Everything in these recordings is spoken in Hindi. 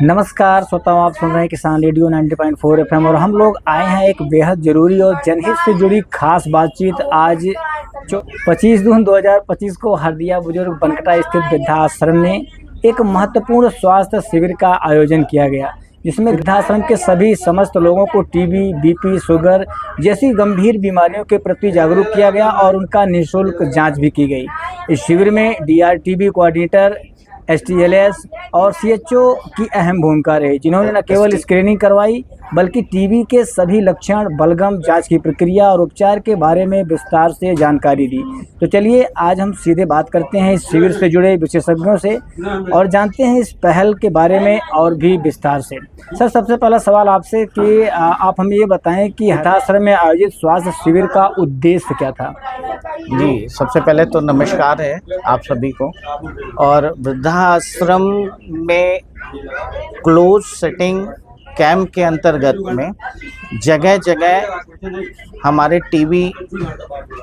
नमस्कार श्रोताओं, आप सुन रहे हैं किसान रेडियो 90.4 एफएम और हम लोग आए हैं एक बेहद ज़रूरी और जनहित से जुड़ी खास बातचीत। आज जो 25 जून 2025 को हरदिया बुजुर्ग बनकटा स्थित वृद्धाश्रम में एक महत्वपूर्ण स्वास्थ्य शिविर का आयोजन किया गया, जिसमें वृद्धाश्रम के सभी समस्त लोगों को टीबी, बीपी, शुगर जैसी गंभीर बीमारियों के प्रति जागरूक किया गया और उनका निःशुल्क जाँच भी की गई। इस शिविर में डीआरटीबी कोऑर्डिनेटर, एसटीएलएस और सीएचओ की अहम भूमिका रही, जिन्होंने न केवल स्क्रीनिंग करवाई बल्कि टीबी के सभी लक्षण, बलगम, जांच की प्रक्रिया और उपचार के बारे में विस्तार से जानकारी दी। तो चलिए आज हम सीधे बात करते हैं इस शिविर से जुड़े विशेषज्ञों से और जानते हैं इस पहल के बारे में और भी विस्तार से। सर, सबसे पहला सवाल आपसे कि आप हमें ये बताएं कि वृद्धाश्रम में आयोजित स्वास्थ्य शिविर का उद्देश्य क्या था? जी, सबसे पहले तो नमस्कार है आप सभी को। और वृद्धाश्रम में क्लोज सेटिंग कैंप के अंतर्गत में जगह जगह हमारे टीबी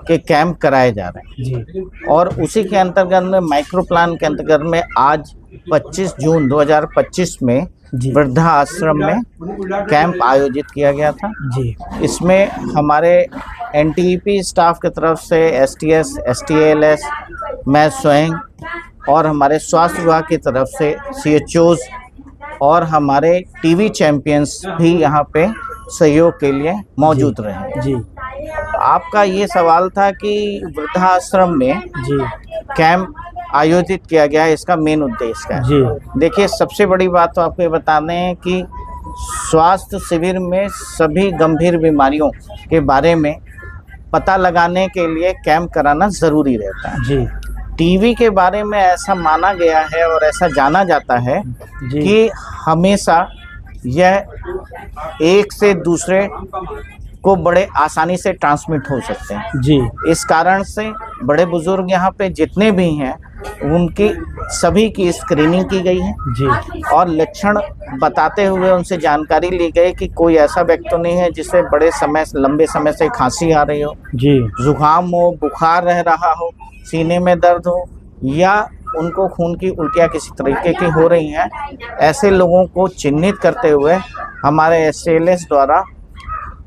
के कैंप कराए जा रहे हैं जी। और उसी के अंतर्गत में माइक्रो प्लान के अंतर्गत में आज 25 जून 2025 में वृद्धाश्रम में कैंप आयोजित किया गया था जी। इसमें हमारे एनटीपी स्टाफ की तरफ से एसटीएस, एसटीएलएस, मैं स्वयं और हमारे स्वास्थ्य विभाग की तरफ से सीएचओज और हमारे टीवी चैंपियंस भी यहाँ पे सहयोग के लिए मौजूद रहे जी। आपका ये सवाल था कि वृद्धाश्रम में जी कैंप आयोजित किया गया, इसका मेन उद्देश्य क्या है? जी। देखिए, सबसे बड़ी बात तो आपको ये बता दें कि स्वास्थ्य शिविर में सभी गंभीर बीमारियों के बारे में पता लगाने के लिए कैंप कराना ज़रूरी रहता है जी। टीवी के बारे में ऐसा माना गया है और ऐसा जाना जाता है कि हमेशा यह एक से दूसरे को बड़े आसानी से ट्रांसमिट हो सकते हैं जी। इस कारण से बड़े बुजुर्ग यहाँ पे जितने भी हैं उनकी सभी की स्क्रीनिंग की गई है जी। और लक्षण बताते हुए उनसे जानकारी ली गई कि कोई ऐसा व्यक्ति तो नहीं है जिससे लंबे समय से खांसी आ रही हो जी, जुकाम हो, बुखार रह रहा हो, सीने में दर्द हो या उनको खून की उल्टियाँ किसी तरीके की हो रही हैं। ऐसे लोगों को चिन्हित करते हुए हमारे एसटीएलएस द्वारा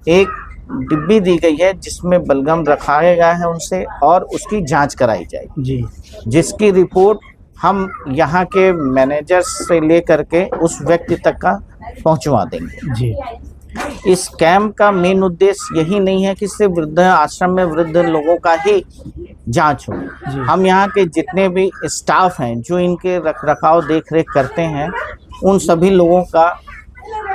एक डिब्बी दी गई है जिसमें बलगम रखाया गया है उनसे और उसकी जांच कराई जाएगी जी। जिसकी रिपोर्ट हम यहाँ के मैनेजर से लेकर के उस व्यक्ति तक का पहुँचवा देंगे जी। इस कैंप का मेन उद्देश्य यही नहीं है कि सिर्फ वृद्ध आश्रम में वृद्ध लोगों का ही जांच हो। हम यहाँ के जितने भी स्टाफ हैं जो इनके रखरखाव देख रेख करते हैं उन सभी लोगों का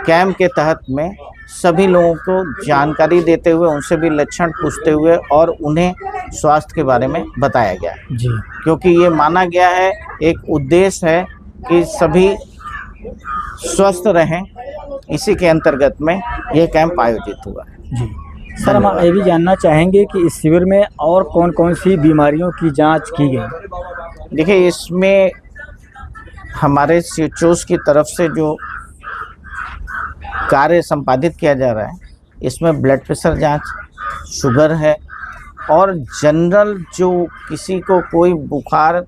कैंप के तहत में सभी लोगों को जानकारी देते हुए उनसे भी लक्षण पूछते हुए और उन्हें स्वास्थ्य के बारे में बताया गया जी। क्योंकि ये माना गया है, एक उद्देश्य है कि सभी स्वस्थ रहें। इसी के अंतर्गत में यह कैंप आयोजित हुआ है जी। सर, हम ये भी जानना चाहेंगे कि इस शिविर में और कौन कौन सी बीमारियों की जांच की गई? देखिए, इसमें हमारे सीएचओस की तरफ से जो कार्य संपादित किया जा रहा है इसमें ब्लड प्रेशर जांच, शुगर है और जनरल जो किसी को कोई बुखार,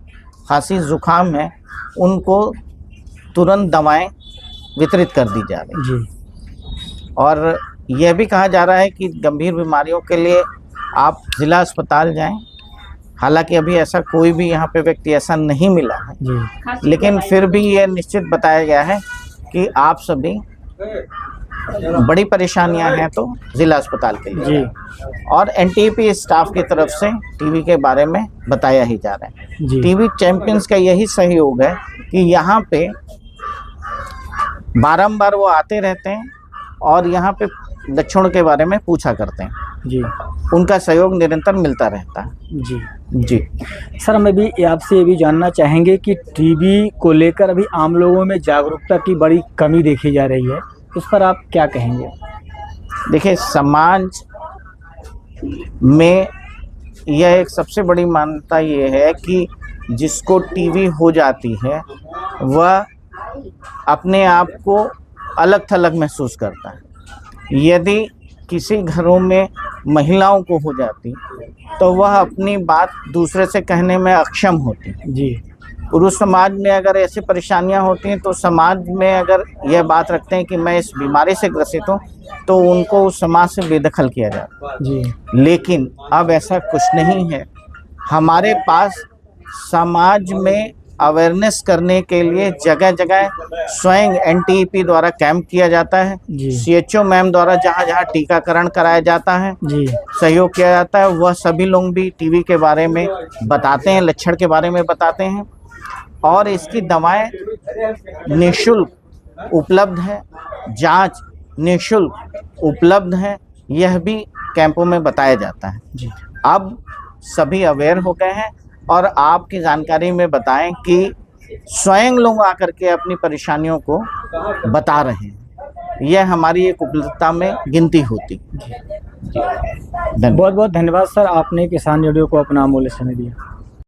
खांसी, जुकाम है उनको तुरंत दवाएं वितरित कर दी जा रही जी। और यह भी कहा जा रहा है कि गंभीर बीमारियों के लिए आप ज़िला अस्पताल जाएं। हालांकि अभी ऐसा कोई भी यहाँ पे व्यक्ति ऐसा नहीं मिला है जी। लेकिन फिर भी यह निश्चित बताया गया है कि आप सभी बड़ी परेशानियां हैं तो जिला अस्पताल के लिए जी। और एनटीपी स्टाफ की तरफ से टीवी के बारे में बताया ही जा रहा है जी। टीवी चैंपियंस का यही सहयोग है कि यहाँ पे बारंबार वो आते रहते हैं और यहाँ पे लक्षणों के बारे में पूछा करते हैं जी। उनका सहयोग निरंतर मिलता रहता है जी। जी। सर, हम भी आपसे ये भी जानना चाहेंगे कि टीबी को लेकर अभी आम लोगों में जागरूकता की बड़ी कमी देखी जा रही है, उस पर आप क्या कहेंगे? देखिए, समाज में यह एक सबसे बड़ी मान्यता ये है कि जिसको टीबी हो जाती है वह अपने आप को अलग थलग महसूस करता है। यदि किसी घरों में महिलाओं को हो जाती तो वह अपनी बात दूसरे से कहने में अक्षम होती जी। पुरुष समाज में अगर ऐसी परेशानियां होती हैं तो समाज में अगर यह बात रखते हैं कि मैं इस बीमारी से ग्रसित हूँ तो उनको उस समाज से बेदखल किया जाता है। जी लेकिन अब ऐसा कुछ नहीं है। हमारे पास समाज में अवेयरनेस करने के लिए जगह जगह स्वयं एनटीपी द्वारा कैंप किया जाता है। जी सीएचओ मैम द्वारा जहाँ जहाँ टीकाकरण कराया जाता है, जी सहयोग किया जाता है, वह सभी लोग भी टीबी के बारे में बताते हैं, लक्षण के बारे में बताते हैं और इसकी दवाएं निःशुल्क उपलब्ध है, जांच निःशुल्क उपलब्ध है, यह भी कैंपों में बताया जाता है। जी अब सभी अवेयर हो गए हैं और आपकी जानकारी में बताएं कि स्वयं लोग आकर के अपनी परेशानियों को बता रहे हैं। यह हमारी एक उपलब्धता में गिनती होती। बहुत बहुत धन्यवाद सर, आपने किसान रेडियो को अपना अमूल्य समय दिया।